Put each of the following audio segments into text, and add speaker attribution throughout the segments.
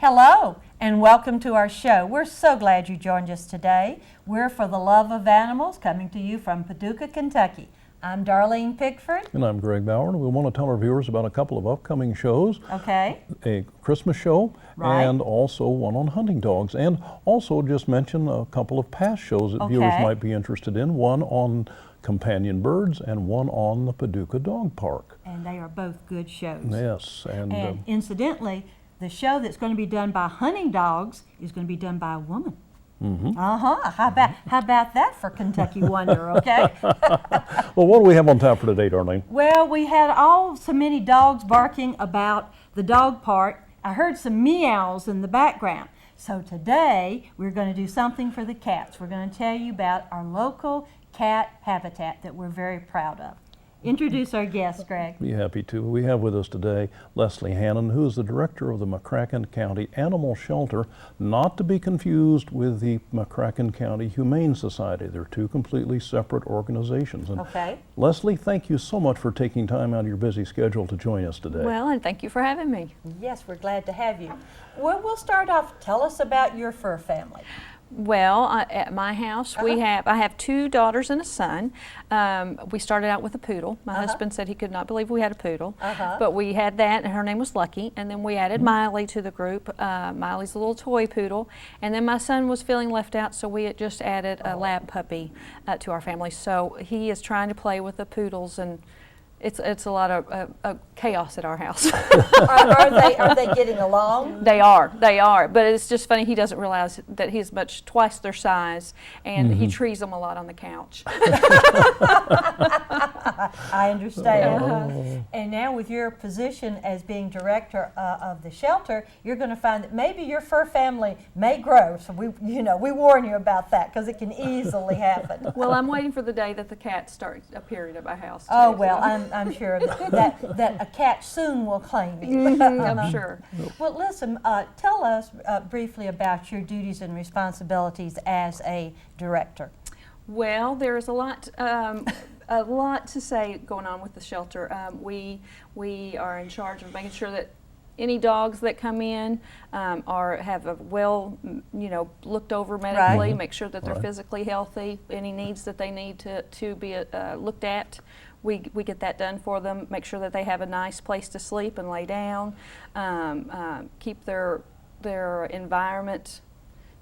Speaker 1: Hello and welcome to our show. We're so glad you joined us today. We're For the Love of Animals, coming to you from Paducah, Kentucky. I'm Darlene Pickford.
Speaker 2: And I'm Greg Bauer, and we want to tell our viewers about a couple of upcoming shows.
Speaker 1: Okay.
Speaker 2: A Christmas show,
Speaker 1: right,
Speaker 2: and also one on hunting dogs. And also just mention a couple of past shows that viewers might be interested in. One on companion birds and one on the Paducah Dog Park.
Speaker 1: And they are both good shows.
Speaker 2: Yes.
Speaker 1: And incidentally, the show that's going to be done by hunting dogs is going to be done by a woman.
Speaker 2: Mm-hmm.
Speaker 1: How about that for Kentucky Wonder, okay?
Speaker 2: Well, what do we have on tap for today, Darlene?
Speaker 1: Well, we had so many dogs barking about the dog park. I heard some meows in the background. So today, we're going to do something for the cats. We're going to tell you about our local cat habitat that we're very proud of. Introduce our guest, Greg.
Speaker 2: Be happy to. We have with us today Leslie Hannon, who is the director of the McCracken County Animal Shelter, not to be confused with the McCracken County Humane Society. They're two completely separate organizations. And
Speaker 1: okay.
Speaker 2: Leslie, thank you so much for taking time out of your busy schedule to join us today.
Speaker 3: Well, and thank you for having me.
Speaker 1: Yes, we're glad to have you. Well, we'll start off. Tell us about your fur family.
Speaker 3: Well, at my house, I have two daughters and a son. We started out with a poodle. My husband said he could not believe we had a poodle, but we had that, and her name was Lucky. And then we added Miley to the group. Miley's a little toy poodle. And then my son was feeling left out, so we had just added a lab puppy to our family. So he is trying to play with the poodles, and it's a lot of chaos at our house.
Speaker 1: Are they getting along?
Speaker 3: They are, but it's just funny, he doesn't realize that he's twice their size, and he trees them a lot on the couch.
Speaker 1: I understand. And now with your position as being director of the shelter, you're going to find that maybe your fur family may grow. So we warn you about that because it can easily happen.
Speaker 3: Well, I'm waiting for the day that the cats start appearing at my house.
Speaker 1: Oh, well, I'm sure that a cat soon will claim you.
Speaker 3: I'm sure.
Speaker 1: Well, listen, tell us briefly about your duties and responsibilities as a director.
Speaker 3: Well, there's a lot to say going on with the shelter. We are in charge of making sure that any dogs that come in have a well, looked over medically, make sure that they're physically healthy, any needs that they need to be looked at. We get that done for them, make sure that they have a nice place to sleep and lay down, keep their environment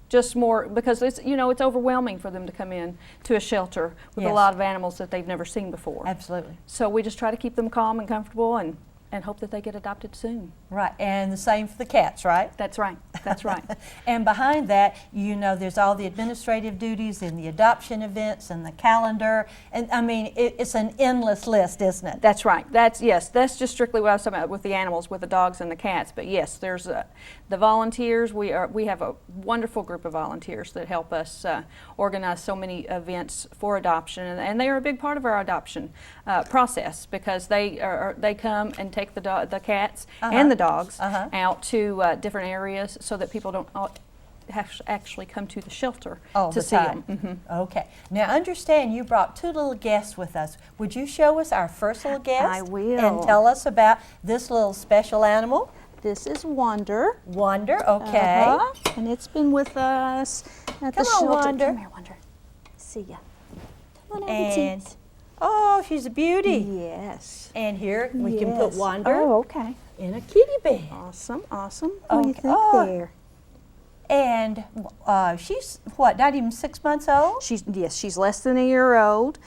Speaker 3: just more, because it's overwhelming for them to come in to a shelter with a lot of animals that they've never seen before.
Speaker 1: Absolutely.
Speaker 3: So we just try to keep them calm and comfortable and hope that they get adopted soon.
Speaker 1: Right, and the same for the cats, right?
Speaker 3: That's right, that's right.
Speaker 1: And behind that, there's all the administrative duties and the adoption events and the calendar, and I mean, it's an endless list, isn't it?
Speaker 3: That's right, that's just strictly what I was talking about with the animals, with the dogs and the cats, but yes, there's the volunteers. We have a wonderful group of volunteers that help us organize so many events for adoption, and they are a big part of our adoption process, because they come and take the cats and the dogs out to different areas so that people don't have to actually come to the shelter to see them.
Speaker 1: Okay. Now understand you brought two little guests with us. Would you show us our first little guest?
Speaker 3: I will.
Speaker 1: And tell us about this little special animal?
Speaker 4: This is Wonder.
Speaker 1: Wonder, okay.
Speaker 4: And it's been with us at the shelter.
Speaker 1: Wonder.
Speaker 4: Come here, Wonder. See ya. Come on,
Speaker 1: and oh, she's a beauty.
Speaker 4: Yes.
Speaker 1: And here we can put Wonder in a kitty bed.
Speaker 4: Awesome, awesome. What do you think there?
Speaker 1: And she's what, not even 6 months old?
Speaker 4: She's less than a year old.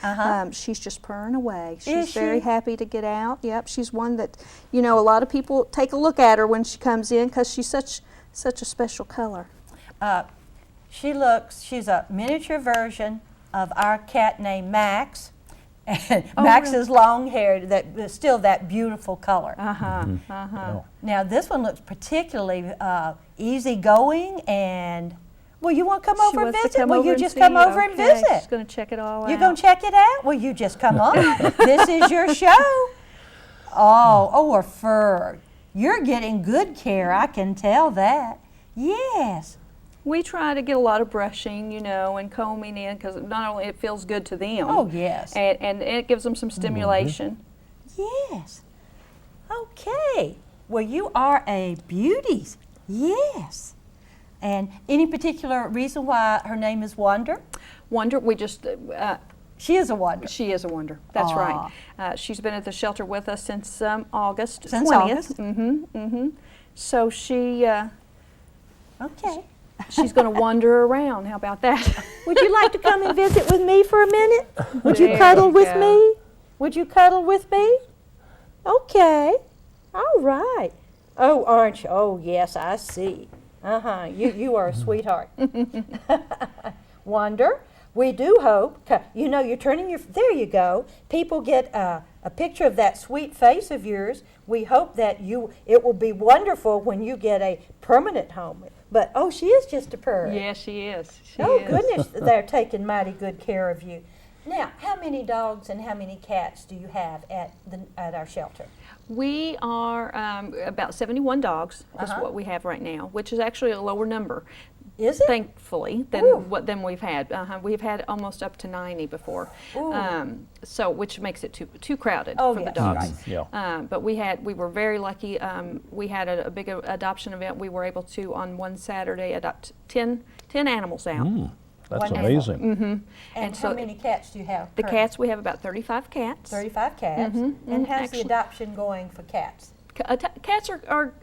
Speaker 4: She's just purring away. She's very happy to get out. Yep, she's one that, a lot of people take a look at her when she comes in because she's such a special color.
Speaker 1: She's a miniature version of our cat named Max. And Max is long-haired, still that beautiful color. Now this one looks particularly easygoing, and you want to come over and visit? Well, you just come over and visit.
Speaker 3: She's going to check it all out.
Speaker 1: You're going to check it out? Well, you just come on. This is your show. Her fur. You're getting good care. I can tell that. Yes.
Speaker 3: We try to get a lot of brushing, and combing in, because not only it feels good to them.
Speaker 1: Oh, yes.
Speaker 3: And it gives them some stimulation.
Speaker 1: Yes. Okay. Well, you are a beauty. Yes. And any particular reason why her name is Wonder?
Speaker 3: Wonder, we just,
Speaker 1: She is a wonder.
Speaker 3: she is a wonder. That's
Speaker 1: Aw.
Speaker 3: right. She's been at the shelter with us since August
Speaker 1: Since
Speaker 3: 20th.
Speaker 1: August.
Speaker 3: Mm-hmm. So
Speaker 1: Okay.
Speaker 3: she's going to wander around. How about that?
Speaker 1: Would you like to come and visit with me for a minute? Would
Speaker 3: There
Speaker 1: you cuddle
Speaker 3: you
Speaker 1: with
Speaker 3: go.
Speaker 1: me? Would you cuddle with me? Okay. All right. Oh, aren't you? Oh, yes, I see. You are a sweetheart. Wonder, we do hope, you're turning there you go. People get a picture of that sweet face of yours. We hope that it will be wonderful when you get a permanent home. But, oh, she is just a purr.
Speaker 3: Yes, she is. She
Speaker 1: Oh,
Speaker 3: is.
Speaker 1: goodness, they're taking mighty good care of you. Now, how many dogs and how many cats do you have at our shelter?
Speaker 3: We are about 71 dogs is what we have right now, which is actually a lower number,
Speaker 1: Is it?
Speaker 3: thankfully,
Speaker 1: Ooh.
Speaker 3: than we've had. We've had almost up to 90 before,
Speaker 1: Ooh.
Speaker 3: so which makes it too crowded
Speaker 1: Oh,
Speaker 3: for
Speaker 1: yes,
Speaker 3: the dogs.
Speaker 1: right.
Speaker 2: Yeah.
Speaker 3: But we were very lucky. We had a big adoption event. We were able to on one Saturday adopt 10 animals out.
Speaker 2: That's
Speaker 1: Wonderful.
Speaker 2: amazing.
Speaker 1: And
Speaker 3: And
Speaker 1: how
Speaker 3: so
Speaker 1: many cats do you have?
Speaker 3: The
Speaker 1: currently?
Speaker 3: cats, we have about 35 cats.
Speaker 1: 35 cats. And how's
Speaker 3: Actually-
Speaker 1: the adoption going for cats?
Speaker 3: Cats are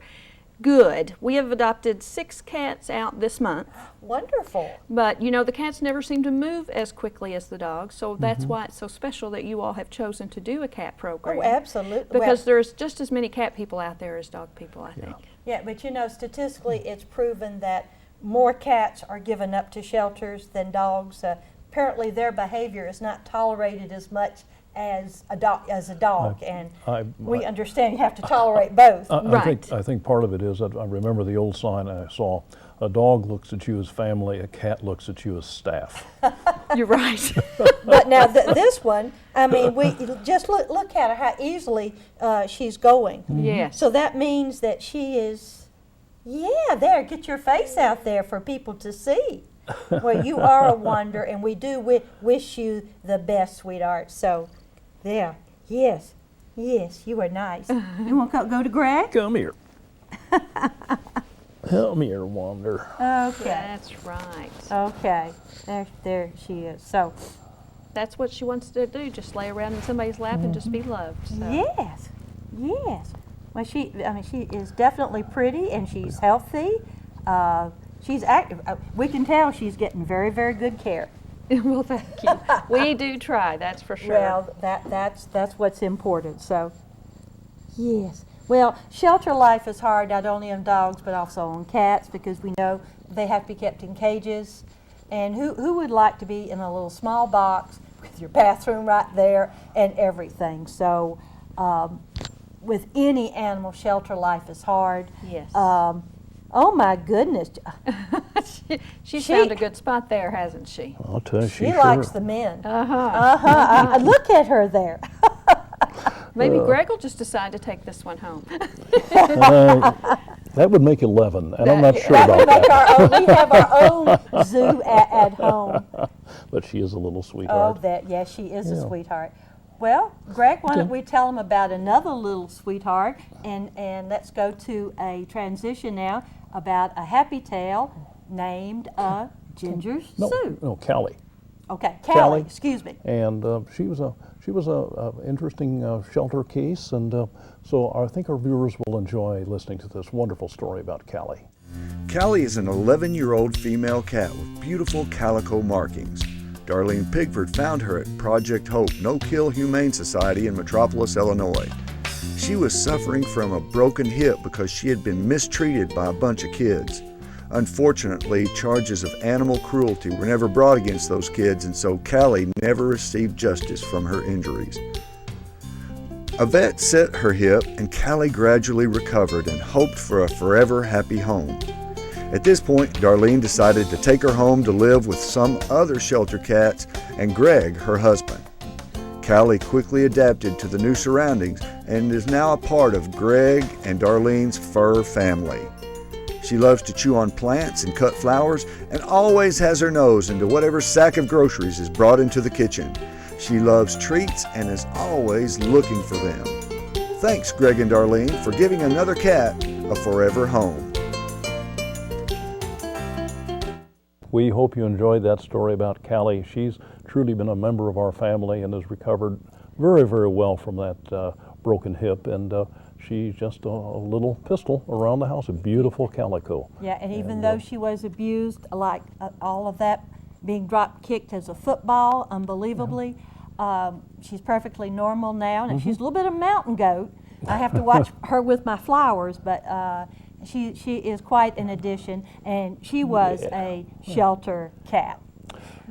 Speaker 3: good. We have adopted 6 cats out this month.
Speaker 1: Wonderful.
Speaker 3: But the cats never seem to move as quickly as the dogs, so that's why it's so special that you all have chosen to do a cat program.
Speaker 1: Oh, absolutely.
Speaker 3: Because there's just as many cat people out there as dog people, I think.
Speaker 1: Yeah, but statistically it's proven that more cats are given up to shelters than dogs. Apparently their behavior is not tolerated as much as a dog, and we understand you have to tolerate both.
Speaker 3: Right.
Speaker 2: I think part of it is, I remember the old sign I saw, a dog looks at you as family, a cat looks at you as staff.
Speaker 3: You're right.
Speaker 1: But now this one, I mean, we just look at her, how easily she's going.
Speaker 3: Yes.
Speaker 1: So that means that she is, there, get your face out there for people to see. Well, you are a wonder, and we do wish you the best, sweetheart. So, there, yes, you are nice. You want to go to Greg?
Speaker 2: Come here. Come here, Wander.
Speaker 1: Okay.
Speaker 3: That's right.
Speaker 1: Okay. There she is. So,
Speaker 3: That's what she wants to do, just lay around in somebody's lap and just be loved. So.
Speaker 1: yes. Well, she is definitely pretty, and she's healthy. She's active. We can tell she's getting very, very good care.
Speaker 3: Well, thank you. We do try, that's for sure.
Speaker 1: Well, that's what's important. So, yes. Well, shelter life is hard, not only on dogs but also on cats, because we know they have to be kept in cages. And who would like to be in a little small box with your bathroom right there and everything? So, with any animal, shelter life is hard.
Speaker 3: Yes.
Speaker 1: Oh my goodness.
Speaker 3: She's found a good spot there, hasn't she?
Speaker 2: I'll tell you,
Speaker 1: She likes the men.
Speaker 3: Uh-huh.
Speaker 1: Look at her there.
Speaker 3: Maybe Greg will just decide to take this one home.
Speaker 2: That would make 11, and I'm not sure
Speaker 1: That
Speaker 2: about
Speaker 1: would make
Speaker 2: that.
Speaker 1: we have our own zoo at home.
Speaker 2: But she is a little sweetheart.
Speaker 1: Yes, she is a
Speaker 2: Yeah.
Speaker 1: sweetheart. Well, Greg, why don't
Speaker 2: Okay.
Speaker 1: we tell them about another little sweetheart, and let's go to a transition now about a happy tale named Ginger Sue.
Speaker 2: No, Callie.
Speaker 1: Okay,
Speaker 2: Callie.
Speaker 1: Callie, excuse me.
Speaker 2: And she was a interesting shelter case, and so I think our viewers will enjoy listening to this wonderful story about Callie.
Speaker 5: Callie is an 11-year-old female cat with beautiful calico markings. Darlene Pickford found her at Project Hope No-Kill Humane Society in Metropolis, Illinois. She was suffering from a broken hip because she had been mistreated by a bunch of kids. Unfortunately, charges of animal cruelty were never brought against those kids, and so Callie never received justice from her injuries. A vet set her hip, and Callie gradually recovered and hoped for a forever happy home. At this point, Darlene decided to take her home to live with some other shelter cats and Greg, her husband. Callie quickly adapted to the new surroundings and is now a part of Greg and Darlene's fur family. She loves to chew on plants and cut flowers and always has her nose into whatever sack of groceries is brought into the kitchen. She loves treats and is always looking for them. Thanks, Greg and Darlene, for giving another cat a forever home.
Speaker 2: We hope you enjoyed that story about Callie. She's truly been a member of our family and has recovered very, very well from that broken hip. And she's just a little pistol around the house, a beautiful calico.
Speaker 1: Yeah, and even though she was abused, like all of that, being drop kicked as a football, unbelievably, she's perfectly normal now. And she's a little bit of a mountain goat. I have to watch her with my flowers, but she is quite an addition, and she was a shelter cat.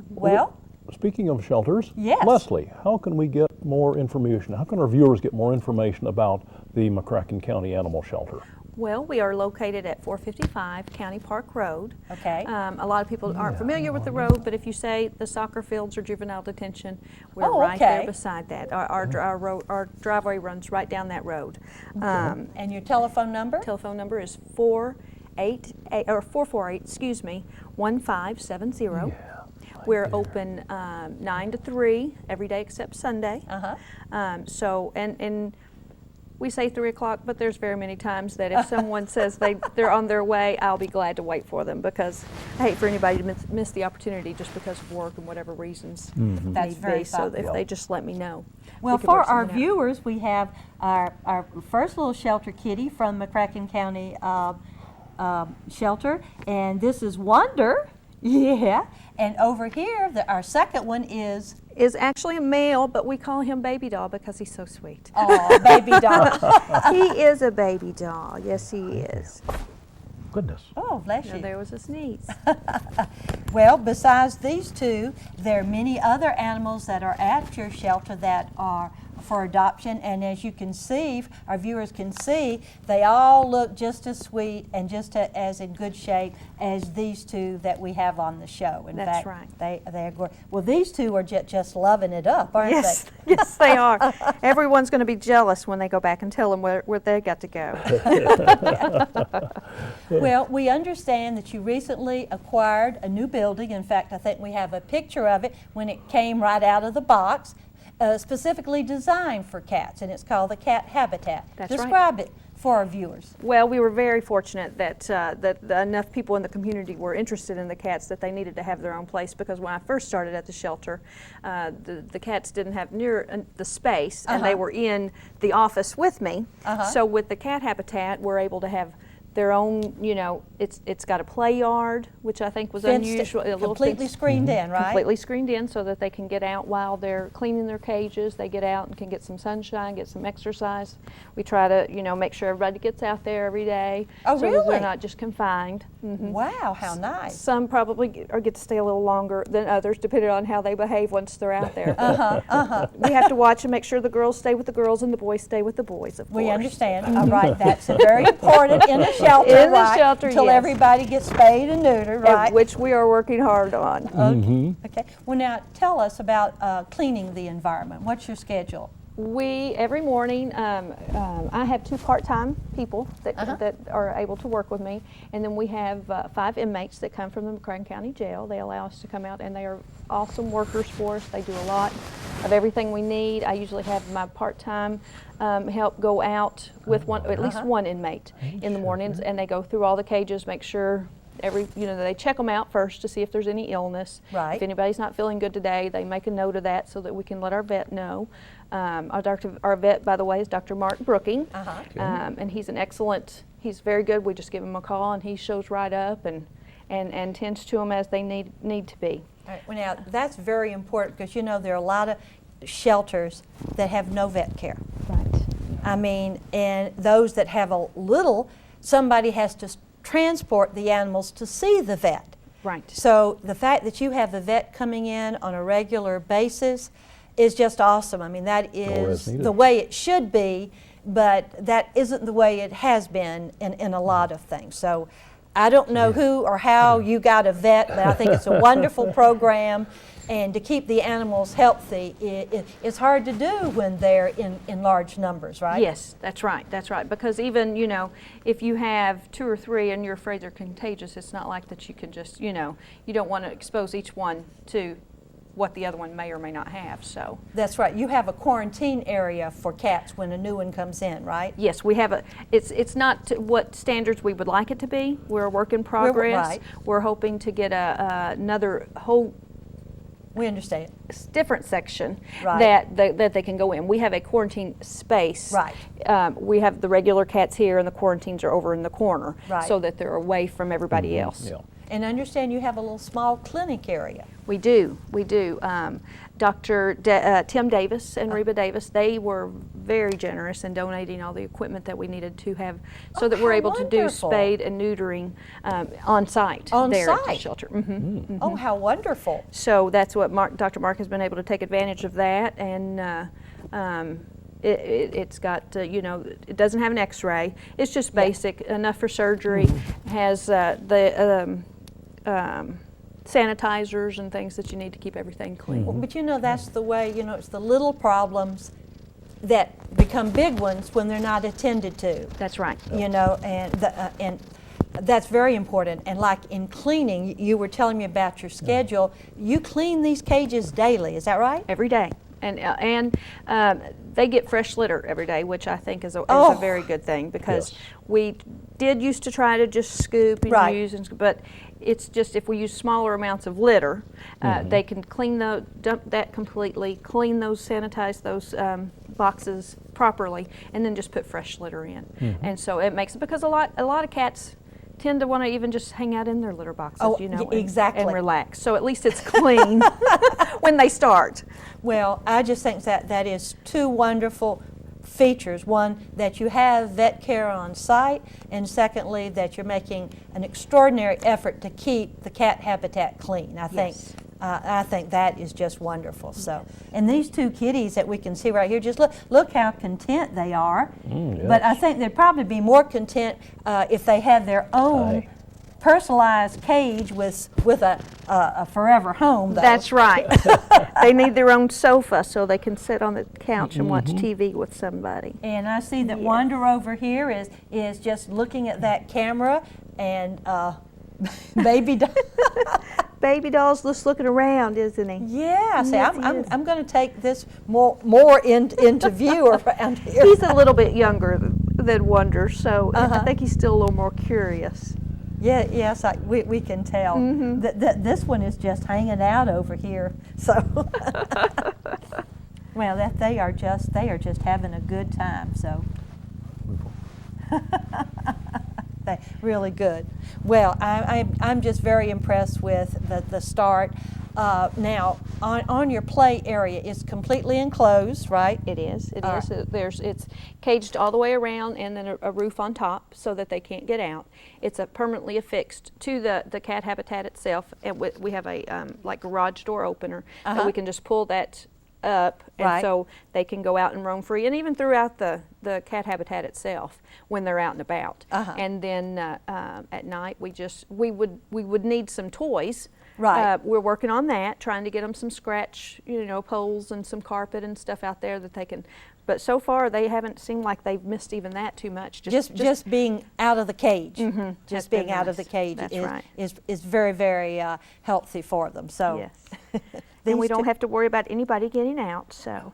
Speaker 1: Well,
Speaker 2: speaking of shelters,
Speaker 1: yes.
Speaker 2: Leslie, how can we get more information? How can our viewers get more information about the McCracken County Animal Shelter?
Speaker 3: Well, we are located at 455 County Park Road.
Speaker 1: Okay.
Speaker 3: A lot of people aren't familiar with the road, but if you say the soccer fields or juvenile detention, we're
Speaker 1: Oh,
Speaker 3: right
Speaker 1: okay.
Speaker 3: there beside that. Our driveway runs right down that road.
Speaker 1: And your telephone number?
Speaker 3: Telephone number is 448-1570. We're open 9 to 3 every day except Sunday. And we say 3 o'clock, but there's very many times that if someone says they're on their way, I'll be glad to wait for them, because I hate for anybody to miss the opportunity just because of work and whatever reasons.
Speaker 1: That's very
Speaker 3: So
Speaker 1: thoughtful.
Speaker 3: if they just let me know.
Speaker 1: Well,
Speaker 3: we could
Speaker 1: for
Speaker 3: work
Speaker 1: our
Speaker 3: something out.
Speaker 1: viewers, we have our first little shelter kitty from McCracken County Shelter, and this is Wonder. Yeah, and over here, our second one is
Speaker 3: actually a male, but we call him Baby Doll because he's so sweet.
Speaker 1: oh, Baby Doll.
Speaker 4: He is a baby doll. Yes, he is.
Speaker 2: Goodness.
Speaker 1: Oh, bless
Speaker 3: Now,
Speaker 1: you.
Speaker 3: there was a sneeze.
Speaker 1: Well, besides these two, there are many other animals that are at your shelter that are for adoption, and as you can see, our viewers can see, they all look just as sweet and just as in good shape as these two that we have on the show. In
Speaker 3: That's
Speaker 1: fact,
Speaker 3: right.
Speaker 1: They're well, these two are just loving it up, aren't
Speaker 3: Yes,
Speaker 1: they?
Speaker 3: yes, they are. Everyone's going to be jealous when they go back and tell them where they got to go.
Speaker 1: Well, we understand that you recently acquired a new building. In fact, I think we have a picture of it when it came right out of the box, specifically designed for cats, and it's called the Cat Habitat.
Speaker 3: That's right.
Speaker 1: Describe it for our viewers.
Speaker 3: Well, we were very fortunate that enough people in the community were interested in the cats that they needed to have their own place, because when I first started at the shelter, the cats didn't have near the space, and they were in the office with me. So with the Cat Habitat, we're able to have their own, it's got a play yard, which I think was
Speaker 1: Fenced,
Speaker 3: unusual. A little
Speaker 1: completely screened in, right?
Speaker 3: Completely screened in so that they can get out while they're cleaning their cages. They get out and can get some sunshine, get some exercise. We try to, make sure everybody gets out there every day.
Speaker 1: Oh,
Speaker 3: so that
Speaker 1: really?
Speaker 3: they're not just confined.
Speaker 1: Wow, how nice.
Speaker 3: Some probably get to stay a little longer than others, depending on how they behave once they're out there. We have to watch and make sure the girls stay with the girls and the boys stay with the boys, of course.
Speaker 1: We understand. All right, that's very important in a shelter,
Speaker 3: In the
Speaker 1: right?
Speaker 3: shelter,
Speaker 1: Until
Speaker 3: yes.
Speaker 1: everybody gets spayed and neutered, right?
Speaker 3: Which we are working hard on.
Speaker 1: Okay. Well, now tell us about cleaning the environment. What's your schedule?
Speaker 3: Every morning, I have 2 part-time people that are able to work with me, and then we have 5 inmates that come from the McCracken County Jail. They allow us to come out, and they are awesome workers for us. They do a lot of everything we need. I usually have my part-time help go out with at least one inmate in the mornings, and they go through all the cages, make sure they check them out first to see if there's any illness.
Speaker 1: Right.
Speaker 3: If anybody's not feeling good today, they make a note of that so that we can let our vet know. Our vet, by the way, is Dr. Mark Brooking, and he's he's very good. We just give him a call, and he shows right up and tends to them as they need to be.
Speaker 1: All right. Well, now that's very important, because there are a lot of shelters that have no vet care.
Speaker 3: Right.
Speaker 1: I mean, and those that have a little, somebody has to transport the animals to see the vet.
Speaker 3: Right.
Speaker 1: So the fact that you have the vet coming in on a regular basis is just awesome. I mean, that is the way it should be, but that isn't the way it has been in a lot of things. So I don't know who or how you got a vet, but I think it's a wonderful program. And to keep the animals healthy, it's hard to do when they're in large numbers, right?
Speaker 3: Yes, that's right. That's right. Because even, if you have 2 or 3 and you're afraid they're contagious, it's not like that you can just, you don't want to expose each one to what the other one may or may not have. So
Speaker 1: That's right. You have a quarantine area for cats when a new one comes in, right?
Speaker 3: yes, we have it's not to what standards we would like it to be. We're a work in progress.
Speaker 1: right.
Speaker 3: We're hoping to get another whole
Speaker 1: We understand.
Speaker 3: different section
Speaker 1: Right.
Speaker 3: that they can go in. We have a quarantine space.
Speaker 1: Right.
Speaker 3: We have the regular cats here, and the quarantines are over in the corner,
Speaker 1: Right.
Speaker 3: so that they're away from everybody else.
Speaker 2: Yeah.
Speaker 1: And I understand you have a little small clinic area.
Speaker 3: We do. Dr. Tim Davis and Reba Davis, they were very generous in donating all the equipment that we needed to have so that we're
Speaker 1: how
Speaker 3: able to do
Speaker 1: wonderful.
Speaker 3: spade and neutering on site
Speaker 1: On
Speaker 3: there at the
Speaker 1: site?
Speaker 3: shelter.
Speaker 1: Oh, how wonderful.
Speaker 3: So that's what Dr. Mark has been able to take advantage of that, and it's got, it doesn't have an x-ray. It's just basic, enough for surgery, has the sanitizers and things that you need to keep everything clean.
Speaker 1: Well, but that's the way, it's the little problems that become big ones when they're not attended to.
Speaker 3: That's right.
Speaker 1: And that's very important. And like in cleaning, you were telling me about your schedule. You clean these cages daily, is that right?
Speaker 3: Every day. And they get fresh litter every day, which I think is a very good thing, because
Speaker 2: Yes.
Speaker 3: we did used to try to just scoop and
Speaker 1: Right.
Speaker 3: use, but it's just if we use smaller amounts of litter, they can dump that completely, clean those, sanitize those boxes properly, and then just put fresh litter in. And so it makes it, because a lot of cats tend to want to even just hang out in their litter boxes,
Speaker 1: exactly.
Speaker 3: and relax. So at least it's clean when they start.
Speaker 1: Well, I just think that is two wonderful features. One, that you have vet care on site, and secondly, that you're making an extraordinary effort to keep the cat habitat clean. I think that is just wonderful. So, and these two kitties that we can see right here, just look how content they are.
Speaker 2: Yes.
Speaker 1: But I think they'd probably be more content if they had their own personalized cage with a forever home, though.
Speaker 3: That's right. They need their own sofa so they can sit on the couch and watch TV with somebody.
Speaker 1: And I see that Wander over here is just looking at that camera, and baby
Speaker 4: Baby doll's just looking around, isn't he?
Speaker 1: yeah, see,
Speaker 4: Yes, he is.
Speaker 1: I'm going to take this more into view around here.
Speaker 4: He's a little bit younger than Wonder, so I think he's still a little more curious.
Speaker 1: Yeah, yes, we can tell. That this one is just hanging out over here. So, well, they are just having a good time. So, really good. Well, I'm just very impressed with the start. Now, on your play area, it's completely enclosed, right?
Speaker 3: It is. It is. It's caged all the way around, and then a roof on top so that they can't get out. It's permanently affixed to the cat habitat itself, and we have a like garage door opener that we can just pull that up, and
Speaker 1: Right.
Speaker 3: so they can go out and roam free, and even throughout the cat habitat itself when they're out and about. And then at night we would need some toys.
Speaker 1: Right.
Speaker 3: We're working on that, trying to get them some scratch, poles and some carpet and stuff out there that they can. But so far, they haven't seemed like they've missed even that too much.
Speaker 1: Just being out of the cage.
Speaker 3: That's
Speaker 1: Just being
Speaker 3: been
Speaker 1: out of the
Speaker 3: nice.
Speaker 1: cage
Speaker 3: That's right.
Speaker 1: is very, very healthy for them. So,
Speaker 3: Yes. And we
Speaker 1: These
Speaker 3: don't
Speaker 1: two-
Speaker 3: have to worry about anybody getting out. So,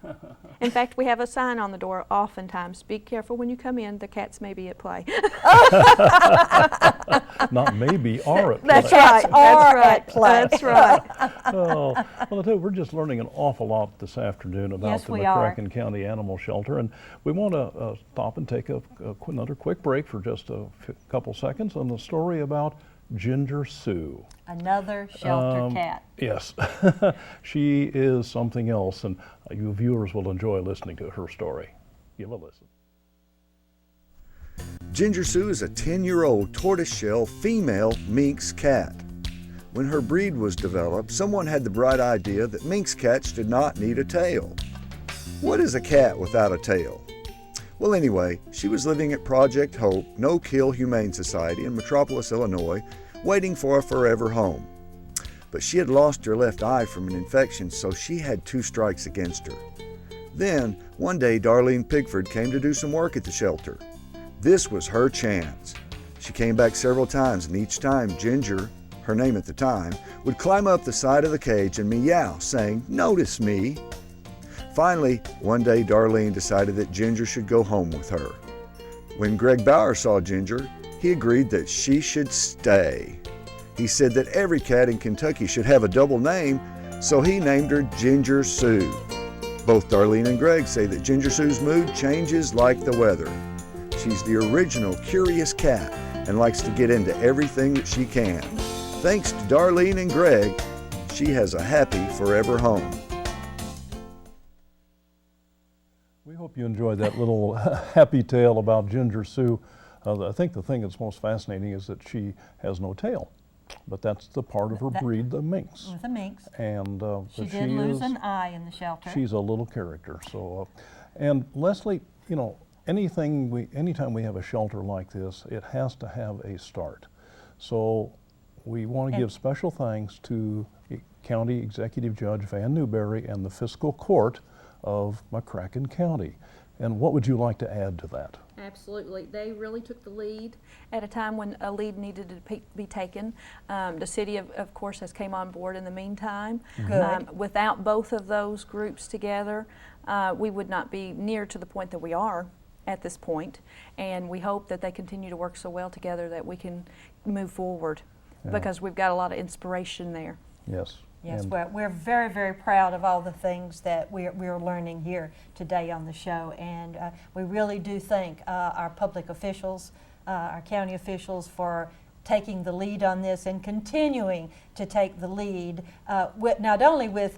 Speaker 3: in fact, we have a sign on the door oftentimes: "Be careful when you come in. The cats may be at play."
Speaker 2: Not maybe, are at
Speaker 3: That's
Speaker 2: play.
Speaker 3: right.
Speaker 1: are
Speaker 3: That's right.
Speaker 1: at play.
Speaker 3: That's right.
Speaker 2: Oh, well, I tell you, we're just learning an awful lot this afternoon about
Speaker 1: Yes,
Speaker 2: the
Speaker 1: we are.
Speaker 2: McCracken County Animal Shelter, and we want to stop and take another quick break for just a couple seconds on the story about Ginger Sue.
Speaker 1: Another shelter cat.
Speaker 2: Yes, she is something else, and you viewers will enjoy listening to her story. Give a listen.
Speaker 5: Ginger Sue is a 10-year-old tortoiseshell female minx cat. When her breed was developed, someone had the bright idea that minx cats did not need a tail. What is a cat without a tail? Well, anyway, she was living at Project Hope No Kill Humane Society in Metropolis, Illinois, waiting for a forever home. But she had lost her left eye from an infection, so she had 2 strikes against her. Then, one day, Darlene Pickford came to do some work at the shelter. This was her chance. She came back several times, and each time Ginger her name at the time, would climb up the side of the cage and meow, saying, "Notice me." Finally, one day Darlene decided that Ginger should go home with her. When Greg Bauer saw Ginger, he agreed that she should stay. He said that every cat in Kentucky should have a double name, so he named her Ginger Sue. Both Darlene and Greg say that Ginger Sue's mood changes like the weather. She's the original curious cat and likes to get into everything that she can. Thanks to Darlene and Greg, she has a happy forever home.
Speaker 2: We hope you enjoyed that little happy tale about Ginger Sue. I think the thing that's most fascinating is that she has no tail, but that's the part of her breed, the minx.
Speaker 1: With the minx.
Speaker 2: And
Speaker 1: She did lose an eye in the shelter.
Speaker 2: She's a little character. So, and Leslie, you know, anytime we have a shelter like this, it has to have a start. So we want to give special thanks to County Executive Judge Van Newberry and the Fiscal Court of McCracken County. And what would you like to add to that?
Speaker 3: Absolutely. They really took the lead at a time when a lead needed to be taken. The city, of course, has came on board in the meantime.
Speaker 1: Good.
Speaker 3: Without both of those groups together, we would not be near to the point that we are at this point. And we hope that they continue to work so well together that we can move forward, because we've got a lot of inspiration there.
Speaker 2: Yes.
Speaker 1: Yes, we're very, very proud of all the things that we're learning here today on the show, and we really do thank our public officials, our county officials, for taking the lead on this and continuing to take the lead, not only with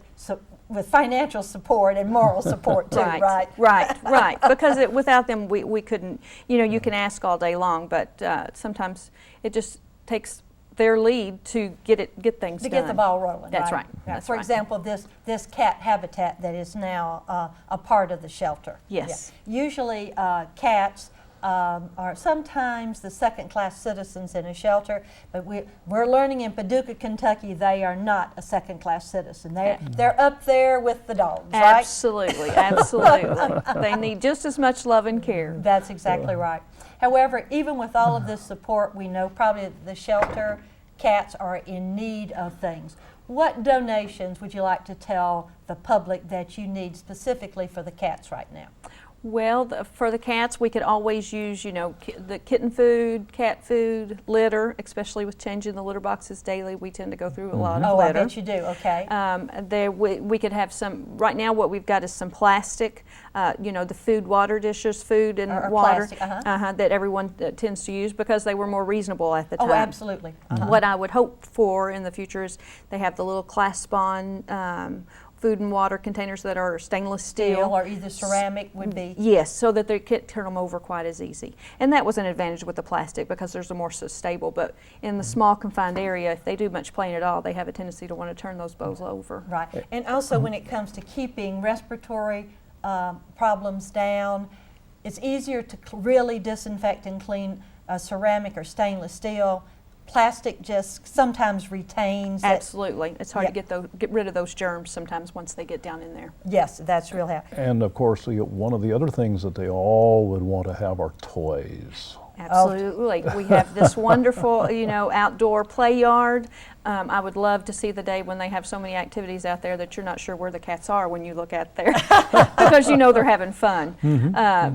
Speaker 1: financial support and moral support too, right?
Speaker 3: Right. Because without them, we couldn't. You know, you can ask all day long, but sometimes it just takes their lead to get things done.
Speaker 1: To get the ball rolling.
Speaker 3: That's
Speaker 1: right.
Speaker 3: That's
Speaker 1: For example, this cat habitat that is now a part of the shelter.
Speaker 3: Yes.
Speaker 1: Yeah. Usually cats are sometimes the second-class citizens in a shelter, but we're learning in Paducah, Kentucky, they are not a second-class citizen. They're up there with the dogs, right?
Speaker 3: Absolutely, absolutely. They need just as much love and care.
Speaker 1: That's exactly right. However, even with all of this support, we know probably the shelter cats are in need of things. What donations would you like to tell the public that you need specifically for the cats right now?
Speaker 3: Well, for the cats, we could always use, the kitten food, cat food, litter, especially with changing the litter boxes daily. We tend to go through a lot of litter.
Speaker 1: I bet you do, okay.
Speaker 3: We could have some, right now what we've got is some plastic, the food water dishes, food and water
Speaker 1: plastic,
Speaker 3: that everyone tends to use because they were more reasonable at the time.
Speaker 1: Oh, absolutely.
Speaker 3: What I would hope for in the future is they have the little clasp on food and water containers that are stainless steel.
Speaker 1: Or either ceramic would be.
Speaker 3: Yes, so that they can't turn them over quite as easy. And that was an advantage with the plastic because there's a more stable, but in the small confined area, if they do much playing at all, they have a tendency to want to turn those bowls over.
Speaker 1: Right, and also when it comes to keeping respiratory problems down, it's easier to really disinfect and clean ceramic or stainless steel. Plastic just sometimes retains.
Speaker 3: Absolutely. It's hard to get rid of those germs sometimes once they get down in there.
Speaker 1: Yes, that's real help.
Speaker 2: And of course, one of the other things that they all would want to have are toys.
Speaker 3: Absolutely. We have this wonderful, outdoor play yard. I would love to see the day when they have so many activities out there that you're not sure where the cats are when you look out there because they're having fun.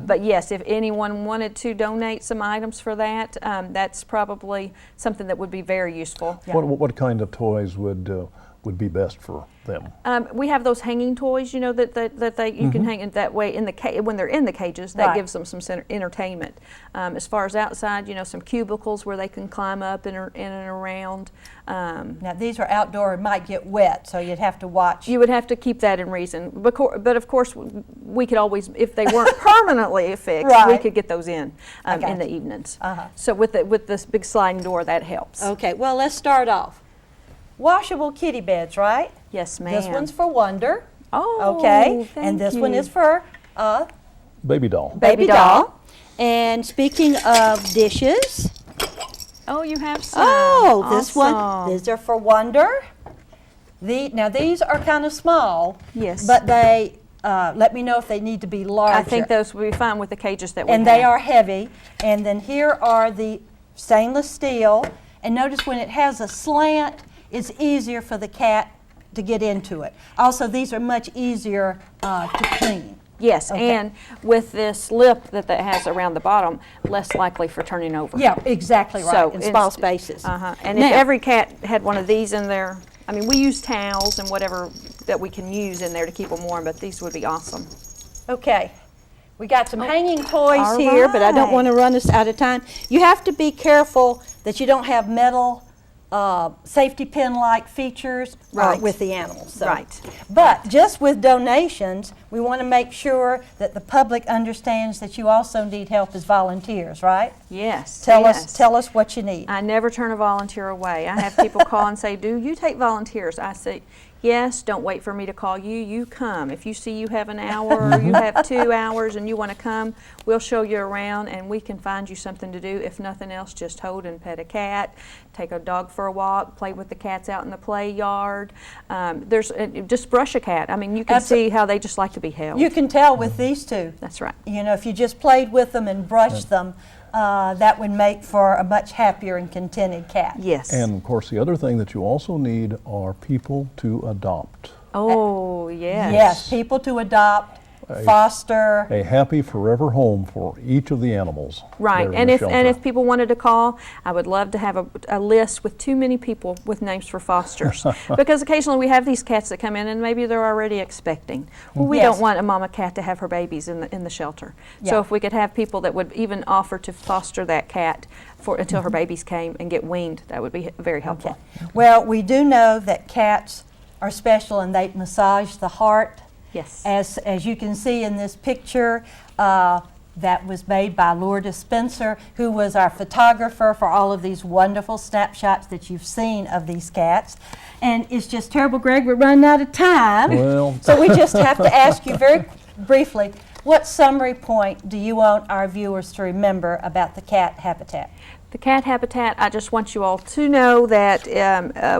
Speaker 3: But yes, if anyone wanted to donate some items for that, that's probably something that would be very useful.
Speaker 2: Yeah. What kind of toys would be best for them?
Speaker 3: We have those hanging toys, that you can hang in that way when they're in the cages. That gives them some entertainment. As far as outside, some cubicles where they can climb up in and around.
Speaker 1: Now these are outdoor and might get wet, so you'd have to watch.
Speaker 3: You would have to keep that in reason. But of course, we could always, if they weren't permanently fixed, we could get those in the evenings. So with this big sliding door, that helps.
Speaker 1: Okay, well let's start off. Washable kitty beds, right?
Speaker 3: Yes, ma'am.
Speaker 1: This one's for Wonder.
Speaker 3: Oh,
Speaker 1: okay. And this one is for
Speaker 2: Baby doll.
Speaker 1: Baby doll. And speaking of dishes.
Speaker 3: Oh, you have some.
Speaker 1: Oh, this
Speaker 3: awesome.
Speaker 1: one. These are for Wonder. Now these are kind of small.
Speaker 3: Yes.
Speaker 1: But they let me know if they need to be larger.
Speaker 3: I think those will be fine with the cages that we have.
Speaker 1: And they are heavy. And then here are the stainless steel. And notice when it has a slant, it's easier for the cat to get into it. Also, these are much easier to clean.
Speaker 3: Yes,
Speaker 1: Okay.
Speaker 3: and with this lip that has around the bottom, less likely for turning over.
Speaker 1: Yeah, exactly right,
Speaker 3: So
Speaker 1: in small
Speaker 3: it's-
Speaker 1: spaces.
Speaker 3: And
Speaker 1: Now-
Speaker 3: if every cat had one of these in there, I mean, we use towels and whatever that we can use in there to keep them warm, but these would be awesome.
Speaker 1: Okay, we got some hanging toys
Speaker 3: all
Speaker 1: here, but I don't
Speaker 3: right.
Speaker 1: want to run us out of time. You have to be careful that you don't have metal safety pin-like features
Speaker 3: Right.
Speaker 1: with the animals. So.
Speaker 3: Right.
Speaker 1: But just with donations, we want to make sure that the public understands that you also need help as volunteers, right?
Speaker 3: Yes.
Speaker 1: Tell
Speaker 3: yes.
Speaker 1: us what you need.
Speaker 3: I never turn a volunteer away. I have people call and say, "Do you take volunteers?" I say, "Yes, don't wait for me to call you. You come. If you see you have an hour or you have 2 hours and you want to come, we'll show you around and we can find you something to do. If nothing else, just hold and pet a cat, take a dog for a walk, play with the cats out in the play yard. Just brush a cat. I mean, you can see how they just like to be held."
Speaker 1: You can tell with these two.
Speaker 3: That's right.
Speaker 1: You know, if you just played with them and brushed them, that would make for a much happier and contented cat.
Speaker 3: Yes.
Speaker 2: And of course, the other thing that you also need are people to adopt.
Speaker 3: Oh, yes.
Speaker 1: Yes, people to adopt, foster.
Speaker 2: A happy forever home for each of the animals.
Speaker 3: Right,
Speaker 2: there in
Speaker 3: and
Speaker 2: the
Speaker 3: if
Speaker 2: shelter.
Speaker 3: people wanted to call, I would love to have a list with too many people with names for fosters, because occasionally we have these cats that come in and maybe they're already expecting. Well, we
Speaker 1: Yes.
Speaker 3: don't want a mama cat to have her babies in the shelter. So
Speaker 1: Yeah.
Speaker 3: if we could have people that would even offer to foster that cat until her babies came and get weaned, that would be very helpful.
Speaker 1: Well, we do know that cats are special and they massage the heart.
Speaker 3: Yes.
Speaker 1: As you can see in this picture, that was made by Lourdes Spencer, who was our photographer for all of these wonderful snapshots that you've seen of these cats. And it's just terrible, Greg, we're running out of time.
Speaker 2: Well.
Speaker 1: So we just have to ask you very briefly, what summary point do you want our viewers to remember about the cat habitat?
Speaker 3: The cat habitat, I just want you all to know that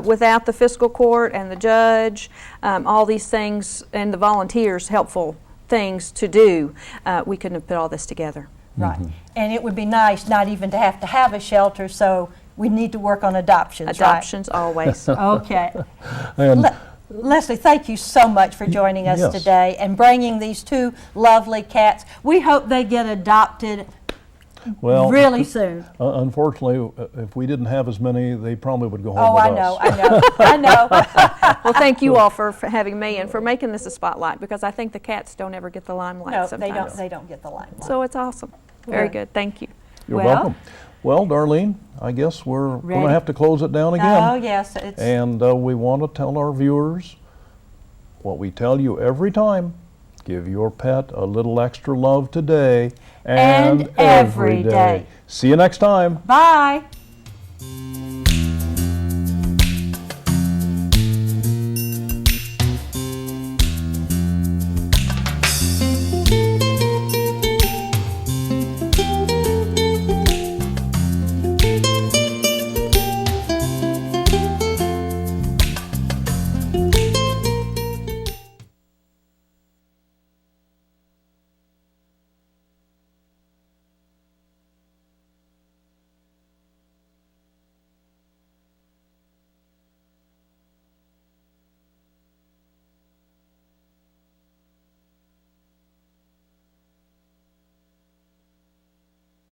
Speaker 3: without the fiscal court and the judge, all these things, and the volunteers, helpful things to do, we couldn't have put all this together.
Speaker 1: Right. And it would be nice not even to have a shelter, so we need to work on adoptions,
Speaker 3: Adoptions always.
Speaker 1: right? Okay.
Speaker 2: And
Speaker 1: Leslie, thank you so much for joining us
Speaker 2: Yes.
Speaker 1: today and bringing these two lovely cats. We hope they get adopted
Speaker 2: well,
Speaker 1: really soon.
Speaker 2: Unfortunately, if we didn't have as many, they probably would go home
Speaker 1: Oh,
Speaker 2: with
Speaker 1: I know. I know.
Speaker 3: Well, thank you all for having me and for making this a spotlight, because I think the cats don't ever get the limelight
Speaker 1: No,
Speaker 3: sometimes.
Speaker 1: they don't get the limelight.
Speaker 3: So it's awesome. Very
Speaker 1: Yeah.
Speaker 3: good. Thank you.
Speaker 2: You're
Speaker 1: Well-
Speaker 2: welcome. Well, Darlene, I guess we're going
Speaker 1: Ready?
Speaker 2: to have to close it down again.
Speaker 1: Oh, yes. It's,
Speaker 2: And we want to tell our viewers what we tell you every time. Give your pet a little extra love today
Speaker 1: And every day.
Speaker 2: See you next time.
Speaker 1: bye.